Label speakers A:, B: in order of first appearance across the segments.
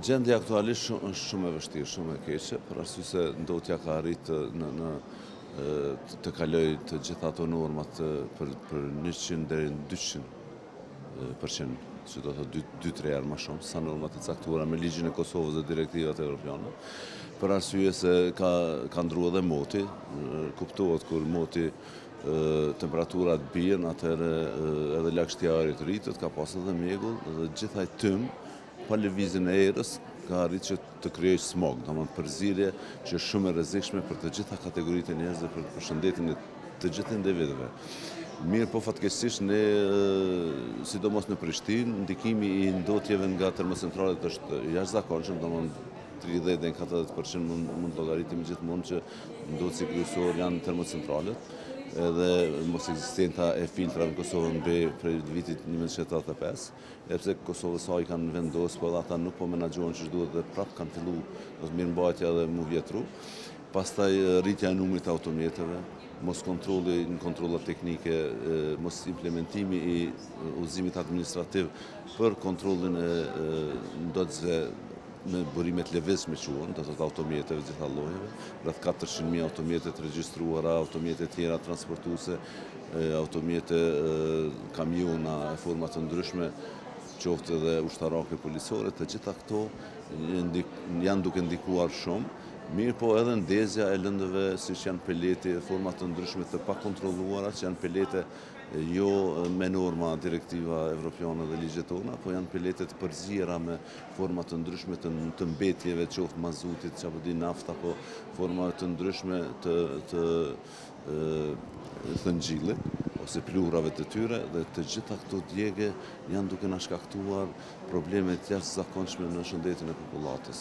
A: Gjendja aktualisht është shumë e vështirë, shumë e keqe, për arsye se ndotja ka arritë të kaloj të gjitha ato normat për 100 deri në 200%, që do të thotë 2-3 herë më shumë sa normat e caktuara me ligjin e Kosovës dhe direktivat evropiane, për arsye se ka ndruar edhe moti, kuptohet kur moti temperaturat bien, atëherë edhe lagështia e ajrit rritet, ka pas edhe mjegull dhe gjithaj tym pa lëvizjen e erës ka arritë që të krijojë smog, domethënë përzierje që është shumë e rrezikshme për të gjitha kategoritë e njerëzve, për shëndetin e të gjithë individëve. Mirë po fatkeqësisht ne, sidomos në Prishtinë, ndikimi i ndotjeve nga termocentralet është jashtëzakonshëm, domethënë 30 deri në 40% mund llogaritim gjithmonë që ndotësi kryesor janë termocentralet, edhe mos ekzistenta e filtrave në Kosovën B prej vitit 1975, sepse Kosovësaj kanë vendosur, po ata nuk po menaxhohen që duhet dhe prapë kanë filluar do të mirëmbajtja dhe mu vjetru. Pastaj rritja e numrit të automjeteve, mos kontrolli në kontrollat teknike, mos implementimi i udhëzimit administrativ për kontrollin e ndotësve me burimet lëvizshme quhen, do të thotë automjeteve gjitha llojeve, rreth 400.000 automjete të regjistruara, automjete tjera transportuese, automjete kamiona e forma të ndryshme, qoftë edhe ushtarake policore, të gjitha këto janë duke ndikuar shumë. Mirë po edhe ndezja e lëndëve, siç janë peleti e forma të ndryshme të pakontrolluara, që janë pelete jo me norma direktiva evropiane dhe ligjet tona, po janë pelete të përziera me forma të ndryshme të mbetjeve, qoftë mazutit, çapo di nafta, apo forma të ndryshme të ngjillit ose plurave të tyre, dhe të gjitha këto djegje janë duke na shkaktuar probleme të jashtëzakonshme në shëndetin e popullatës.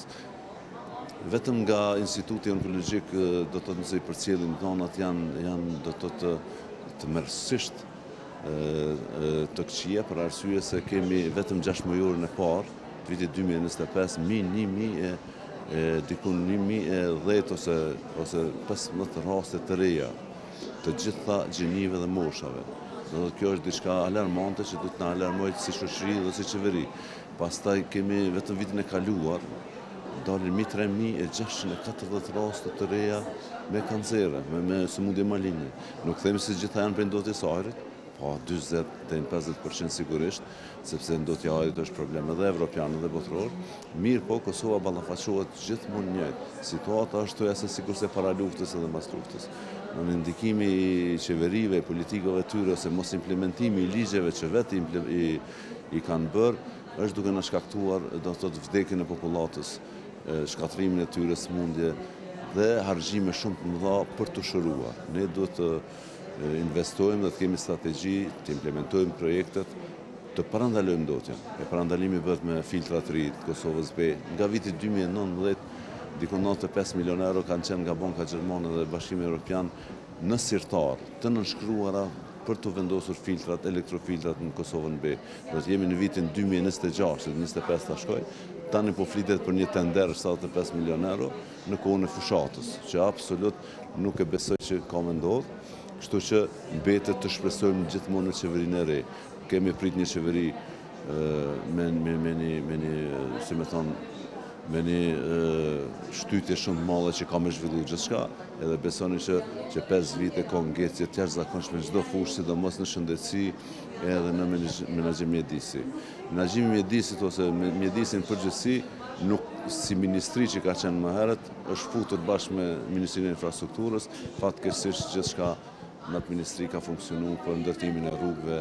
A: Vetëm nga Instituti Onkologjik do të thotë nëse i përcjellin dhonat janë do të thotë të merrsisht të këqija, për arsye se kemi vetëm 6 mujorin e parë, vitit 2025, dikun 1010 ose 15 raste të reja të gjitha gjinive dhe moshave. Do të kjo është diçka alarmante që duhet na alarmojë si shoqëri dhe si qeveri. Pastaj kemi vetëm vitin e kaluar dalin 3640 raste të reja me kancere, me sëmundje maligne. Nuk themi se gjitha janë prej ndotjes së ajrit, po 40 deri në 50% sigurisht, sepse ndotja e ajrit është problem edhe evropian edhe botror. Mirë po, Kosova ballafaqohet gjithmonë njëjtë. Situata është ashtu sikurse para luftës edhe mbas luftës. Në ndikimi i qeverive, politikave tyre, ose mos implementimi i ligjeve që vetë i kanë bërë, është duke na shkaktuar do të thotë vdekjen e popullatës, shkatrimin e tyre sëmundje dhe harxime shumë të mëdha për të shëruar. Ne duhet të investojmë dhe të kemi strategji, të implementojmë projektet, të parandalojmë ndotjen. E parandalimi bëhet me filtra të ri të Kosovës B. Nga viti 2019, dikon 95 milion euro kanë qenë nga Banka Gjermane dhe Bashkimi Evropian në sirtar të nënshkruara për të vendosur filtrat, elektrofiltrat në Kosovën B. Do të jemi në vitin 2026, 2025 ta shkoj, tani po flitet për një tender 75 milion euro në kohën e fushatës, që absolut nuk e besoj që ka me ndodhë, kështu që mbetet të shpresojmë gjithmonë në qeverinë e re. Kemi prit një qeveri me një shtytje shumë të madhe që ka me zhvillu gjithçka, edhe besoni që 5 vite ka ngjecje të jashtëzakonshme në çdo fushë, sidomos në shëndetësi edhe në menaxhim mjedisi. Menaxhimi mjedisit ose mjedisi në përgjithësi, nuk si ministri që ka qenë më herët, është futur bashkë me Ministrinë e Infrastrukturës, fatkeqësisht gjithçka në atë ministri ka funksionuar për ndërtimin e rrugëve,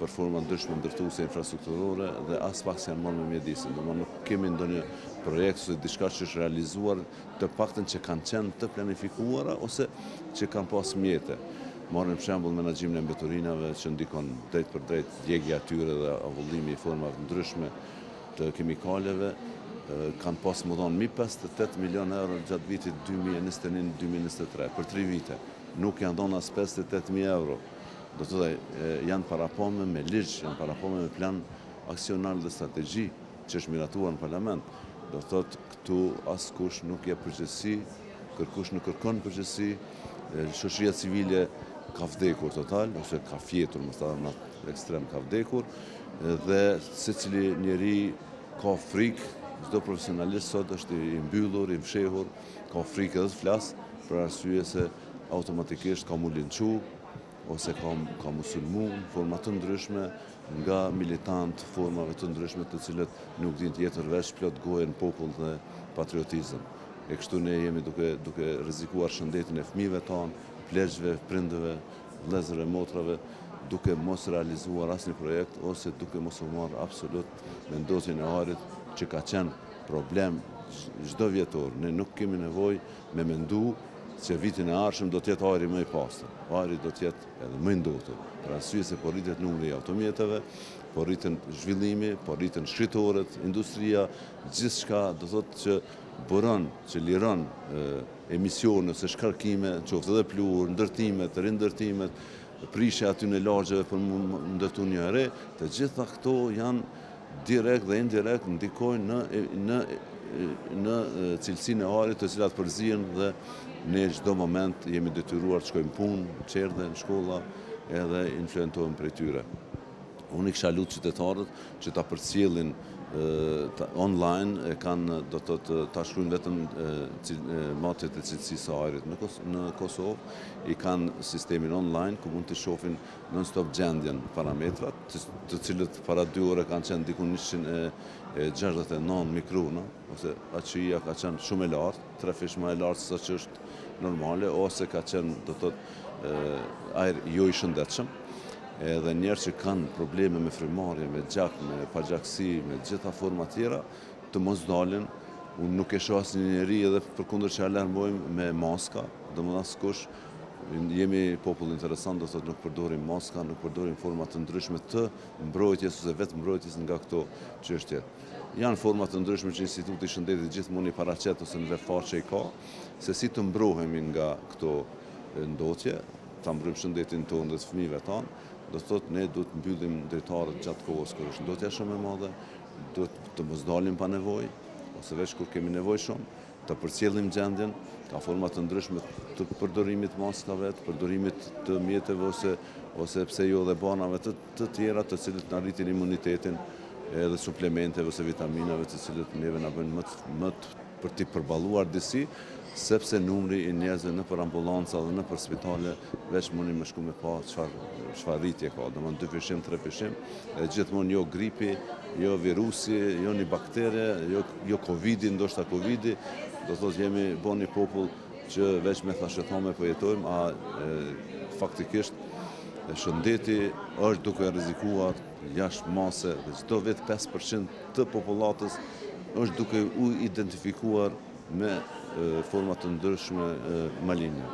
A: për forma ndryshme ndërtuese infrastrukturore dhe as pak janë marrë me mjedisin. Domethënë nuk kemi ndonjë projekt ose diçka që është realizuar, të paktën që kanë qenë të planifikuara ose që kanë pas mjete. Marrim për shembull menaxhimin e mbeturinave që ndikon drejt për drejt djegja e tyre dhe avullimi i formave ndryshme të kemikaleve, kanë pas më dhënë 58 milion euro gjatë vitit 2021-2023 për 3 vite. Nuk janë dhënë as 58.000 euro. Do të thotë janë parapome me ligj, janë parapome me plan aksional dhe strategji që është miratuar në parlament. Do të thotë këtu askush nuk jep përgjegjësi, kërkush nuk kërkon përgjegjësi, shoqëria civile ka vdekur total ose ka fjetur, më thënë në ekstrem ka vdekur, dhe secili njeri ka frikë Çdo profesionalist sot është i mbyllur, i fshehur, ka frikë edhe të flas për arsye se automatikisht ka mu linçu ose ka musulmu në forma të ndryshme nga militant formave të ndryshme të cilët nuk din tjetër veç plot gojë në popull dhe patriotizëm. E kështu ne jemi duke rrezikuar shëndetin e fëmijëve tonë, pleqjve, prindëve, vëllezërve, motrave, duke mos realizuar asnjë projekt ose duke mos u marrë absolut me ndosjen e arit që ka qenë problem çdo vjetor. Ne nuk kemi nevojë me mendu se vitin e ardhshëm do të jetë ajri më i pastër. Ajri do të jetë edhe më i ndotur, për arsye se po rritet numri i automjeteve, po rriten zhvillimi, po rriten shqitorët, industria, gjithçka do thotë që buron, që liron emisione ose shkarkime, qoftë edhe pluhur, ndërtimet, rindërtimet, prishja aty në lagjeve për më ndërtu një re, të gjitha këto janë direkt dhe indirekt ndikojnë në cilësinë e arit të cilat përzihen dhe ne çdo moment jemi detyruar të shkojmë punë, çerdhe, në shkolla edhe influentojmë prej tyre. Unë i kisha lutë qytetarët që ta përcjellin online, do të ta shkruajnë vetëm matjet e cilësisë së ajrit në Kosovë, i kanë sistemin online ku mund të shohin non-stop gjendjen parametrat, të cilët para 2 ore kanë qenë diku 169 mikrona, ose AQI-ja ka qenë shumë e lartë, 3 fish më e lartë se sa që është normale, ose ka qenë do të thotë ajër jo i shëndetshëm. Edhe njerëz që kanë probleme me frymarrje, me gjak, me pagjaksi, me gjitha forma tjera, të mos dalin. Unë nuk e shoh asnjë njeri edhe përkundër që alarmojmë me maska, domethënë askush. Jemi popull interesant, do thotë nuk përdorim maska, nuk përdorim forma të ndryshme të mbrojtjes ose vetë mbrojtjes nga këto çështje. Janë forma të ndryshme që Instituti i Shëndetit gjithmonë i paraqet ose në veçfaqe i ka, se si të mbrohemi nga këto ndotje, ta mbrojmë shëndetin tonë dhe të fëmijëve tanë. Do të thotë ne duhet mbyllim dritarët gjatë kohës kur është ndotja shumë e madhe, duhet të mos dalim pa nevojë, ose veç kur kemi nevojë shumë, të përcjellim gjendjen, ka forma të ndryshme të përdorimit maskave, të përdorimit të mjeteve ose pse jo dhe banave të tjera të cilët na rritin imunitetin, edhe suplementeve ose vitaminave të cilët neve na bëjnë më për të përballuar disi, sepse numri i njerëzve nëpër ambulanca dhe nëpër spitale veç mundi me shku me pa çfarë rritje ka, domethënë 2 fishim, 3 fishim, edhe gjithmonë jo gripi, jo virusi, jo një baktere, jo Covidi, ndoshta Covidi, do thotë jemi një popull që veç me thashëthome po jetojmë, a faktikisht shëndeti është duke rrezikuar jashtë mase dhe çdo vit 5% të popullatës është duke u identifikuar me forma të ndryshme maligne.